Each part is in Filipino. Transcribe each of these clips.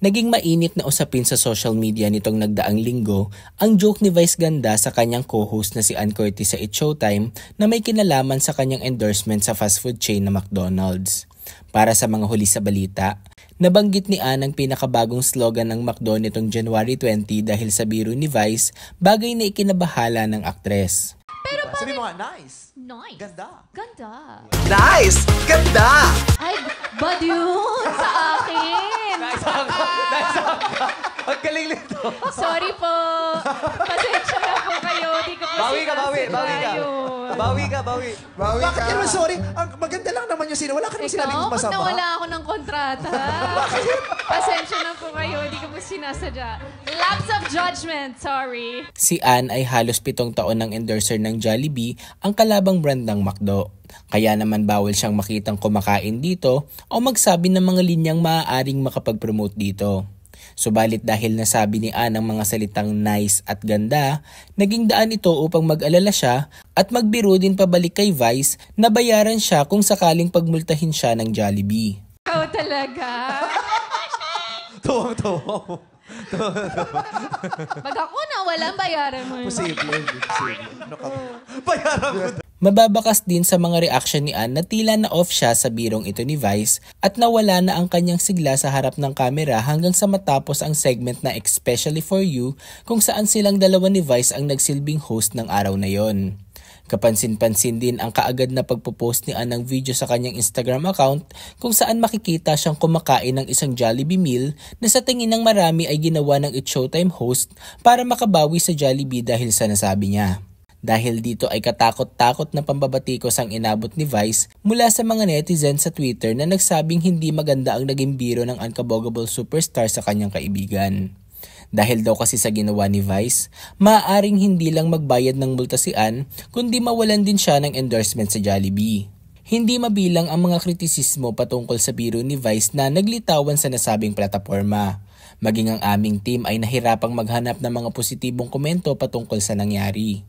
Naging mainit na usapin sa social media nitong nagdaang linggo ang joke ni Vice Ganda sa kanyang co-host na si Ann Curtis sa It's Showtime na may kinalaman sa kanyang endorsement sa fast food chain na McDonald's. Para sa mga huli sa balita, nabanggit ni Ann ang pinakabagong slogan ng McDo nitong January 20 dahil sa biro ni Vice, bagay na ikinabahala ng aktres. Pero sabi mo nga, nice. Nice. Ganda. Ganda. Nice! Ganda! Ay, bad yun sa akin. Nice ako. Ang galing nito. Sorry po. Pasensya na po kayo. Di ko po Bawi ka. Bakit ka naman sorry? Ang maganda lang naman yung sino. Wala ka naman sinabing Ikaw, pag masama. nawala ako ng kontrata. Pasensya na po kayo. Di ko po sinasadya. Lapse of judgment. Sorry. Si Ann ay halos 7 taon ng endorser ng Jollibee, ang kalabang brand ng McDo. Kaya naman bawal siyang makitang kumakain dito o magsabi ng mga linyang maaaring makapag-promote dito. Subalit dahil nasabi ni Ann ang mga salitang nice at ganda, naging daan ito upang mag-alala siya at magbiro din pabalik kay Vice na bayaran siya kung sakaling pagmultahin siya ng Jollibee. Ikaw talaga. Tuwang-tuwa. Pag ako na, walang bayaran mo. Posible. Bayaran mo. Mababakas din sa mga reaction ni Ann na tila na off siya sa birong ito ni Vice at nawala na ang kanyang sigla sa harap ng kamera hanggang sa matapos ang segment na Especially For You kung saan silang dalawa ni Vice ang nagsilbing host ng araw na yon. Kapansin-pansin din ang kaagad na pagpopost ni Ann ng video sa kanyang Instagram account kung saan makikita siyang kumakain ng isang Jollibee meal na sa tingin ng marami ay ginawa ng It's Showtime host para makabawi sa Jollibee dahil sa nasabi niya. Dahil dito ay katakot-takot na pambabatikos ang inabot ni Vice mula sa mga netizens sa Twitter na nagsabing hindi maganda ang naging biro ng unkabogable superstar sa kanyang kaibigan. Dahil daw kasi sa ginawa ni Vice, maaaring hindi lang magbayad ng multa si Ann kundi mawalan din siya ng endorsement sa Jollibee. Hindi mabilang ang mga kritisismo patungkol sa biro ni Vice na naglitawan sa nasabing plataporma. Maging ang aming team ay nahirapang maghanap ng mga positibong komento patungkol sa nangyari.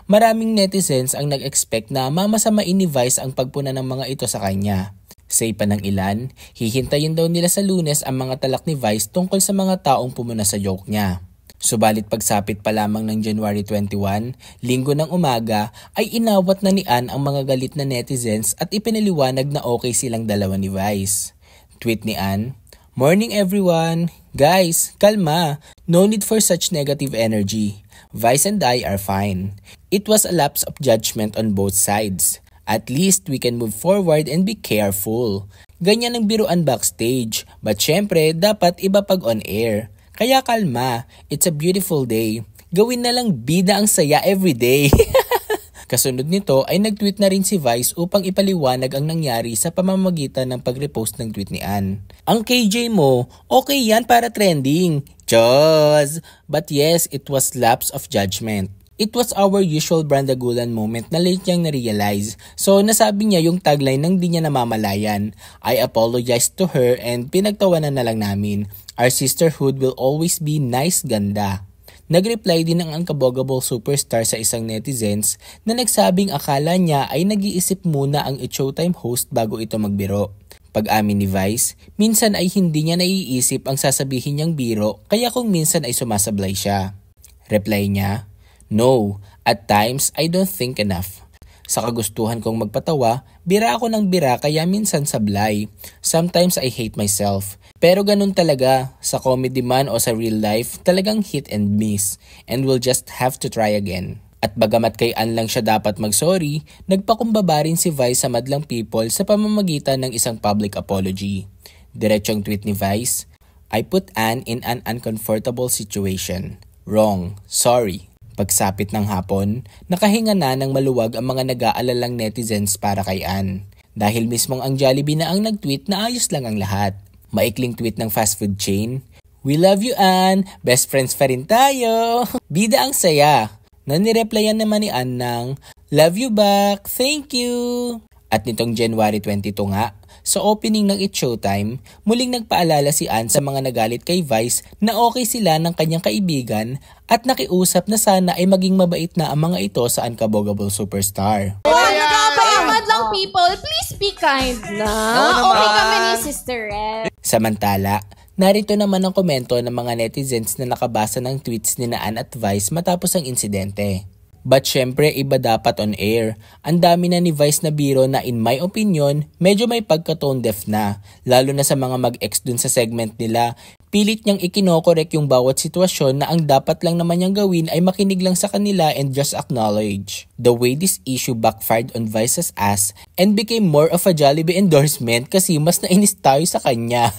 Maraming netizens ang nag-expect na mamasamain ni Vice ang pagpuna ng mga ito sa kanya. Say pa ng ilan, hihintayin daw nila sa Lunes ang mga talak ni Vice tungkol sa mga taong pumuna sa joke niya. Subalit pagsapit pa lamang ng January 21, linggo ng umaga, ay inawat na ni Ann ang mga galit na netizens at ipinaliwanag na okay silang dalawa ni Vice. Tweet ni Ann, "Morning everyone! Guys, kalma! No need for such negative energy. Vice and I are fine. It was a lapse of judgment on both sides. At least we can move forward and be careful. Ganyan ang biruan backstage. But syempre, dapat iba pag on air. Kaya kalma, it's a beautiful day. Gawin na lang bida ang saya everyday." Kasunod nito ay nag-tweet na rin si Vice upang ipaliwanag ang nangyari sa pamamagitan ng pag-repost ng tweet ni Ann. "Ang KJ mo, okay yan para trending. Diyos! But yes, it was lapse of judgment. It was our usual brandagulan moment na late niyang na-realize. So nasabi niya yung tagline ng di niya namamalayan. I apologized to her and pinagtawanan na lang namin. Our sisterhood will always be nice ganda." Nag-reply din ang unkabogable superstar sa isang netizens na nagsabing akala niya ay nag-iisip muna ang It's Showtime host bago ito magbiro. Pag-amin ni Vice, minsan ay hindi niya naiisip ang sasabihin niyang biro kaya kung minsan ay sumasablay siya. Reply niya, "No, at times I don't think enough. Sa kagustuhan kong magpatawa, bira ako ng bira kaya minsan sablay. Sometimes I hate myself. Pero ganun talaga, sa comedy man o sa real life, talagang hit and miss. And we'll just have to try again." At bagamat kay Ann lang siya dapat mag-sorry, nagpakumbaba rin si Vice sa madlang people sa pamamagitan ng isang public apology. Diretsong tweet ni Vice, "I put Ann in an uncomfortable situation. Wrong. Sorry." Pagsapit ng hapon, nakahinga na ng maluwag ang mga nag-aalalang netizens para kay Ann. Dahil mismong ang Jollibee na ang nag-tweet na ayos lang ang lahat. Maikling tweet ng fast food chain, "We love you Ann, best friends pa rin tayo." Bida ang saya. Nanireplyan naman ni Ann ng, "Love you back, thank you." At nitong January 22 nga, sa opening ng It's Showtime, muling nagpaalala si Ann sa mga nagalit kay Vice na okay sila ng kanyang kaibigan at nakiusap na sana ay maging mabait na ang mga ito sa unkabogable superstar. Nag-aabayamad lang people, please be kind na. Okay kami ni Sister Red. Samantala, Narito naman ang komento ng mga netizens na nakabasa ng tweets ni Ann at Vice matapos ang insidente. But syempre iba dapat on air. Ang dami na ni Vice na biro na in my opinion, medyo may pagka-tone deaf na. Lalo na sa mga mag-ex dun sa segment nila. Pilit niyang ikinokorek yung bawat sitwasyon na ang dapat lang naman niyang gawin ay makinig lang sa kanila and just acknowledge. The way this issue backfired on Vice's ass and became more of a Jollibee endorsement kasi mas nainis tayo sa kanya.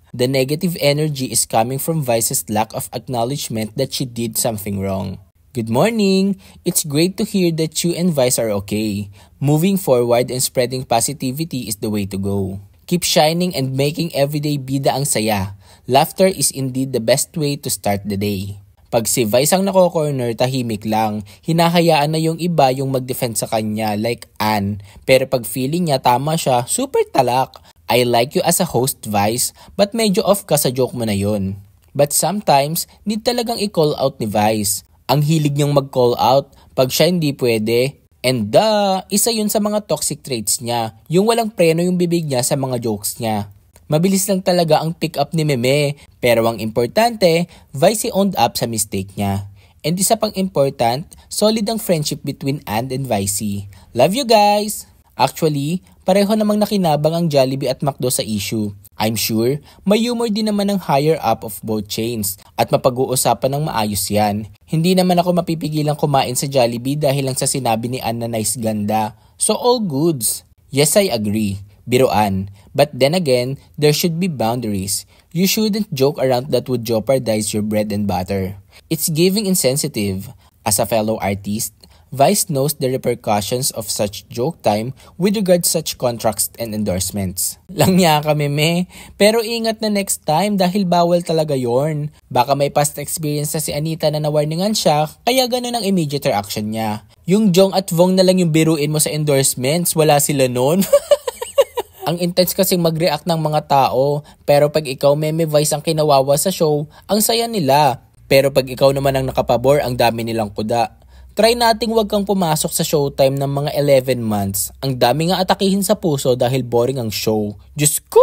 The negative energy is coming from Vice's lack of acknowledgement that she did something wrong. Good morning! It's great to hear that you and Vice are okay. Moving forward and spreading positivity is the way to go. Keep shining and making everyday bida ang saya. Laughter is indeed the best way to start the day. Pag si Vice ang nako-corner, tahimik lang. Hinahayaan na yung iba yung mag-defend sa kanya like Ann. Pero pag feeling niya tama siya, super talak. I like you as a host, Vice, but medyo off ka sa joke mo na yun. But sometimes, need talagang i-call out ni Vice. Ang hilig niyang mag-call out pag siya hindi pwede. And isa yun sa mga toxic traits niya. Yung walang preno yung bibig niya sa mga jokes niya. Mabilis lang talaga ang pick up ni Meme. Pero ang importante, Vice owned up sa mistake niya. And isa pang important, solid ang friendship between Ann and Vice. Love you guys! Actually, pareho namang nakinabang ang Jollibee at McDo sa issue. I'm sure, may humor din naman ng higher up of both chains at mapag-uusapan ng maayos yan. Hindi naman ako mapipigilang kumain sa Jollibee dahil lang sa sinabi ni Ann na nice ganda. So all goods. Yes, I agree. Biruan. But then again, there should be boundaries. You shouldn't joke around that would jeopardize your bread and butter. It's giving insensitive. As a fellow artist, Vice knows the repercussions of such joke time with regards such contracts and endorsements. Lang niya kami pero ingat na next time dahil bawal talaga yorn. Baka may past experience na si Anita na nawarningan siya kaya ganun ang immediate reaction niya. Yung Jong at Vong na lang yung biruin mo sa endorsements, wala sila nun. Ang intense kasing mag-react ng mga tao pero pag ikaw Vice ang kinawawa sa show, ang saya nila. Pero pag ikaw naman ang nakapabor, ang dami nilang kuda. Try nating wag kang pumasok sa showtime ng mga 11 months. Ang dami nga atakihin sa puso dahil boring ang show. Diyos ko!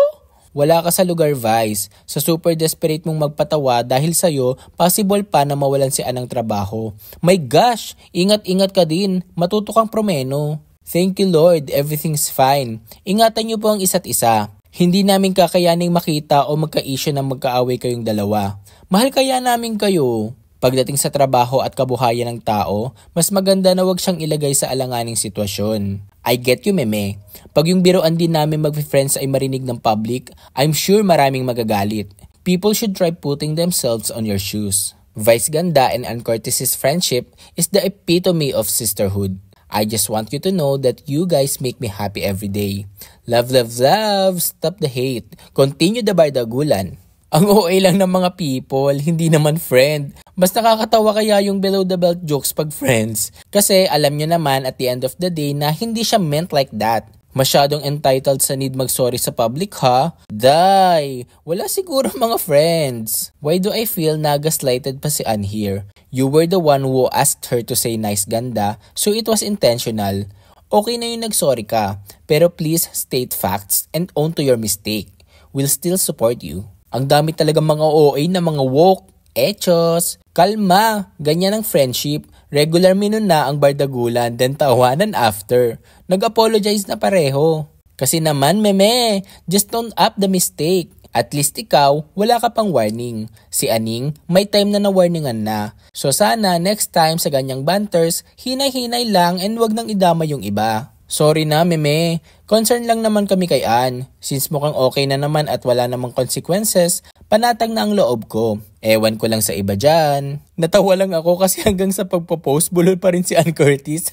Wala ka sa lugar, Vice. Sa super desperate mong magpatawa dahil sa'yo, possible pa na mawalan si Ann ng trabaho. My gosh! Ingat-ingat ka din. Matuto kang promeno. Thank you Lord, everything's fine. Ingatan niyo po ang isa't isa. Hindi namin kakayaning makita o magka-issue na magkaaway kayong dalawa. Mahal kaya namin kayo. Pagdating sa trabaho at kabuhayan ng tao, mas maganda na wag siyang ilagay sa alanganing sitwasyon. I get you, Meme. Pag yung biroan din namin mag-friends ay marinig ng public, I'm sure maraming magagalit. People should try putting themselves on your shoes. Vice Ganda and Ann Curtis's friendship is the epitome of sisterhood. I just want you to know that you guys make me happy every day. Love, love, love! Stop the hate. Continue the bardagulan. Ang OA lang ng mga people, hindi naman friend. Mas nakakatawa kaya yung below the belt jokes pag friends. Kasi alam nyo naman at the end of the day na hindi siya meant like that. Masyadong entitled sa need mag-sorry sa public ha? Day! Wala siguro mga friends. Why do I feel nagaslighted pa si Ann here? You were the one who asked her to say nice ganda, so it was intentional. Okay na yung nag-sorry ka, pero please state facts and own to your mistake. We'll still support you. Ang dami talaga mga OA na mga woke. Echos, kalma, ganyan ang friendship. Regular menu na ang bardagulan, then tawanan after. Nag-apologize na pareho. Kasi naman, Meme, just don't up the mistake. At least ikaw, wala ka pang warning. Si Aning, may time na na-warningan na. So sana, next time sa ganyang banters, hinay-hinay lang and wag nang idama yung iba. Sorry na, Meme. Concern lang naman kami kay Ann. Since mukhang okay na naman at wala namang consequences, panatag na ang loob ko. Ewan ko lang sa iba dyan. Natawa lang ako kasi hanggang sa pagpo-post, bulol pa rin si Ann Curtis.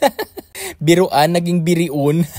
Biruan, naging biriun.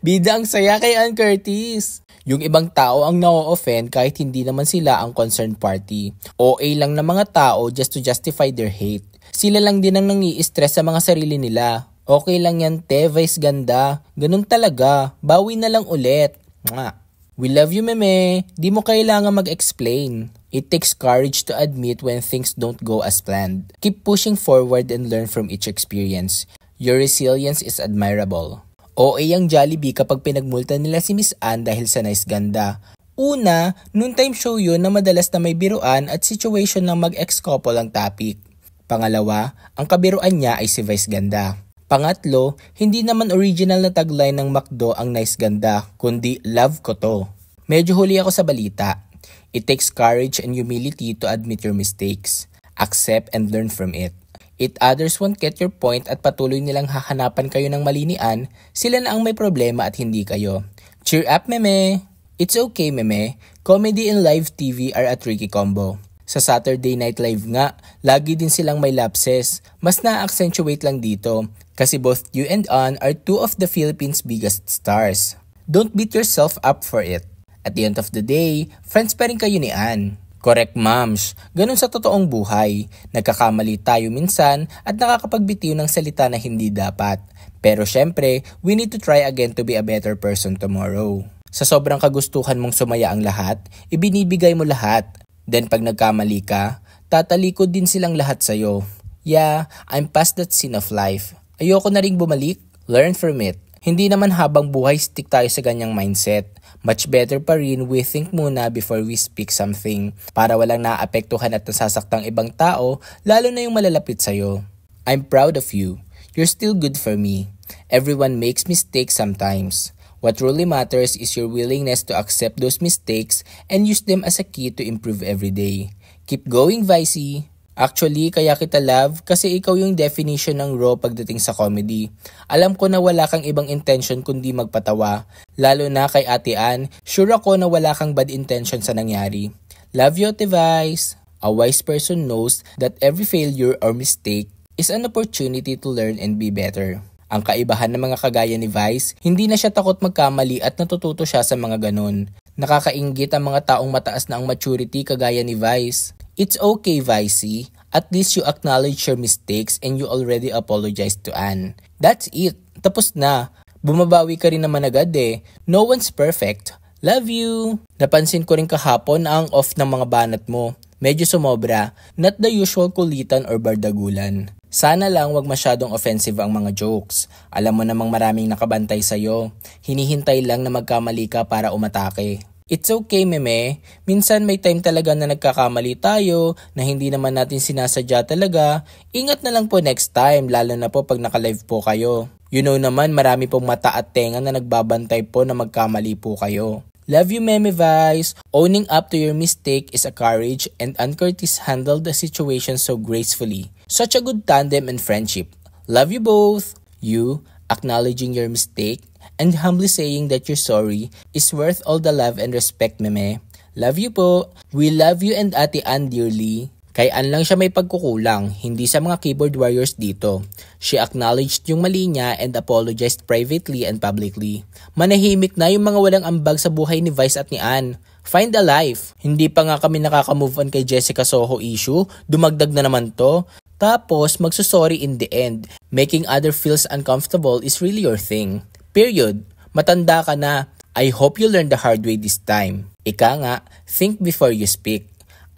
Bida ang saya kay Ann Curtis. Yung ibang tao ang na-offend kahit hindi naman sila ang concerned party. OA lang na mga tao just to justify their hate. Sila lang din ang nangi-stress sa mga sarili nila. Okay lang yan, Vice Ganda. Ganun talaga. Bawi na lang ulit. Mwah. We love you, Meme. Di mo kailangan mag-explain. It takes courage to admit when things don't go as planned. Keep pushing forward and learn from each experience. Your resilience is admirable. OA ang Jollibee kapag pinagmulta nila si Miss Ann dahil sa nice ganda. Una, noontime show yun na madalas na may biruan at situation ng mag-ex-couple ang topic. Pangalawa, ang kabiruan niya ay si Vice Ganda. Pangatlo, hindi naman original na tagline ng McDo ang nice ganda, kundi love ko to. Medyo huli ako sa balita. It takes courage and humility to admit your mistakes. Accept and learn from it. If others won't get your point at patuloy nilang hahanapan kayo ng malinian, sila na ang may problema at hindi kayo. Cheer up, meme! It's okay, meme. Comedy and live TV are a tricky combo. Sa Saturday Night Live nga, lagi din silang may lapses. Mas na-accentuate lang dito kasi both you and Ann are two of the Philippines' biggest stars. Don't beat yourself up for it. At the end of the day, friends pa rin kayo ni Ann. Correct, moms. Ganun sa totoong buhay. Nagkakamali tayo minsan at nakakapagbitiw ng salita na hindi dapat. Pero syempre, we need to try again to be a better person tomorrow. Sa sobrang kagustuhan mong sumaya ang lahat, ibinibigay mo lahat. Then pag nagkamali ka, tatalikod din silang lahat sa'yo. Yeah, I'm past that scene of life. Ayoko na ring bumalik. Learn from it. Hindi naman habang buhay stick tayo sa ganyang mindset. Much better pa rin we think muna before we speak something para walang naapektuhan at nasasaktang ibang tao, lalo na yung malalapit sa'yo. I'm proud of you. You're still good for me. Everyone makes mistakes sometimes. What really matters is your willingness to accept those mistakes and use them as a key to improve every day. Keep going, Vicey! Actually, kaya kita love kasi ikaw yung definition ng raw pagdating sa comedy. Alam ko na wala kang ibang intention kundi magpatawa. Lalo na kay Ate Ann, sure ako na wala kang bad intention sa nangyari. Love you, Ate Vice! A wise person knows that every failure or mistake is an opportunity to learn and be better. Ang kaibahan ng mga kagaya ni Vice, hindi na siya takot magkamali at natututo siya sa mga ganun. Nakakainggit ang mga taong mataas na ang maturity kagaya ni Vice. It's okay, Vicey. At least you acknowledge your mistakes and you already apologized to Ann. That's it. Tapos na. Bumabawi ka rin naman agad eh. No one's perfect. Love you! Napansin ko rin kahapon na ang off ng mga banat mo. Medyo sumobra. Not the usual kulitan or bardagulan. Sana lang wag masyadong offensive ang mga jokes. Alam mo namang maraming nakabantay sa'yo. Hinihintay lang na magkamali ka para umatake. It's okay, meme. Minsan may time talaga na nagkakamali tayo, na hindi naman natin sinasadya talaga. Ingat na lang po next time, lalo na po pag naka-live po kayo. You know naman marami pong mata at tenga na nagbabantay po na magkamali po kayo. Love you, Meme Vice. Owning up to your mistake is a courage and Ann Curtis handled the situation so gracefully. Such a good tandem and friendship. Love you both. You, acknowledging your mistake and humbly saying that you're sorry is worth all the love and respect, Meme. Love you po. We love you and Ate Ann dearly. Kay Ann lang siya may pagkukulang, hindi sa mga keyboard warriors dito. She acknowledged yung mali niya and apologized privately and publicly. Manahimik na yung mga walang ambag sa buhay ni Vice at ni Ann. Find a life. Hindi pa nga kami nakaka-move on kay Jessica Soho issue, dumagdag na naman to. Tapos magsusorry in the end. Making other feels uncomfortable is really your thing. Period. Matanda ka na. I hope you learn the hard way this time. Ika nga, think before you speak.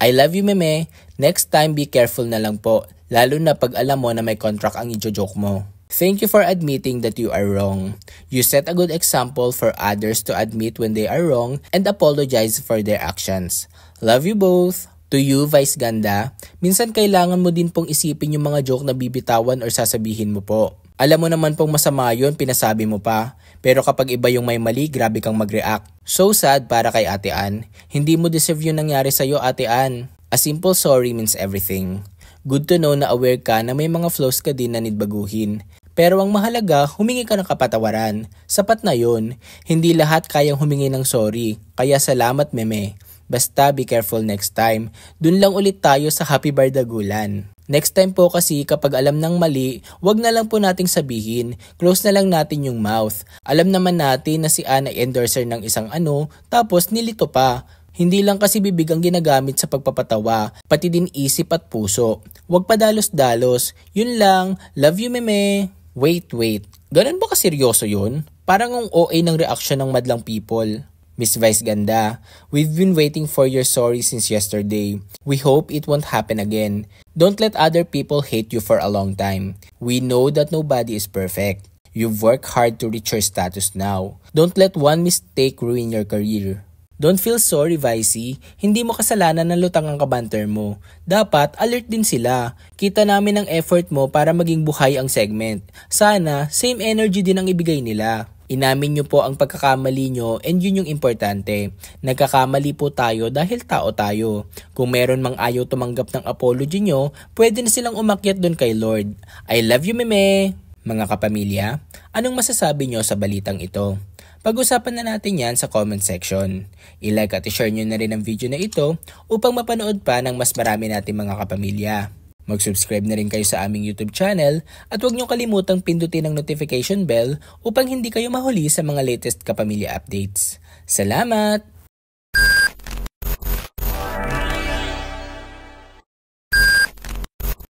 I love you, Meme. Next time, be careful na lang po. Lalo na pag alam mo na may contract ang i-joke mo. Thank you for admitting that you are wrong. You set a good example for others to admit when they are wrong and apologize for their actions. Love you both. To you, Vice Ganda, minsan kailangan mo din pong isipin yung mga joke na bibitawan or sasabihin mo po. Alam mo naman pong masama yun, pinasabi mo pa. Pero kapag iba yung may mali, grabe kang mag-react. So sad para kay Ate Ann. Hindi mo deserve yung nangyari sa'yo, Ate Ann. A simple sorry means everything. Good to know na aware ka na may mga flaws ka din na need baguhin. Pero ang mahalaga, humingi ka ng kapatawaran. Sapat na yun. Hindi lahat kayang humingi ng sorry. Kaya salamat, Meme. Basta be careful next time. Dun lang ulit tayo sa Happy Bardagulan. Next time po kasi kapag alam ng mali, wag na lang po nating sabihin. Close na lang natin yung mouth. Alam naman natin na si Ann ay endorser ng isang tapos nilito pa. Hindi lang kasi bibig ang ginagamit sa pagpapatawa, pati din isip at puso. Wag pa dalos-dalos. Yun lang. Love you, Meme. Wait. Ganun ba kaseryoso yun? Parang ang OA ng reaction ng madlang people. Miss Vice Ganda, we've been waiting for your sorry since yesterday. We hope it won't happen again. Don't let other people hate you for a long time. We know that nobody is perfect. You've worked hard to reach your status now. Don't let one mistake ruin your career. Don't feel sorry, Vicey. Hindi mo kasalanan na lutang ang kabanter mo. Dapat alert din sila. Kita namin ang effort mo para maging buhay ang segment. Sana, same energy din ang ibigay nila. Inamin nyo po ang pagkakamali nyo and yun yung importante. Nagkakamali po tayo dahil tao tayo. Kung meron mang ayaw tumanggap ng apology nyo, pwede na silang umakyat doon kay Lord. I love you, meme! Mga kapamilya, anong masasabi nyo sa balitang ito? Pag-usapan na natin yan sa comment section. I-like at i-share nyo na rin ang video na ito upang mapanood pa ng mas marami nating mga kapamilya. Mag-subscribe na rin kayo sa aming YouTube channel at huwag nyo kalimutang pindutin ang notification bell upang hindi kayo mahuli sa mga latest kapamilya updates. Salamat!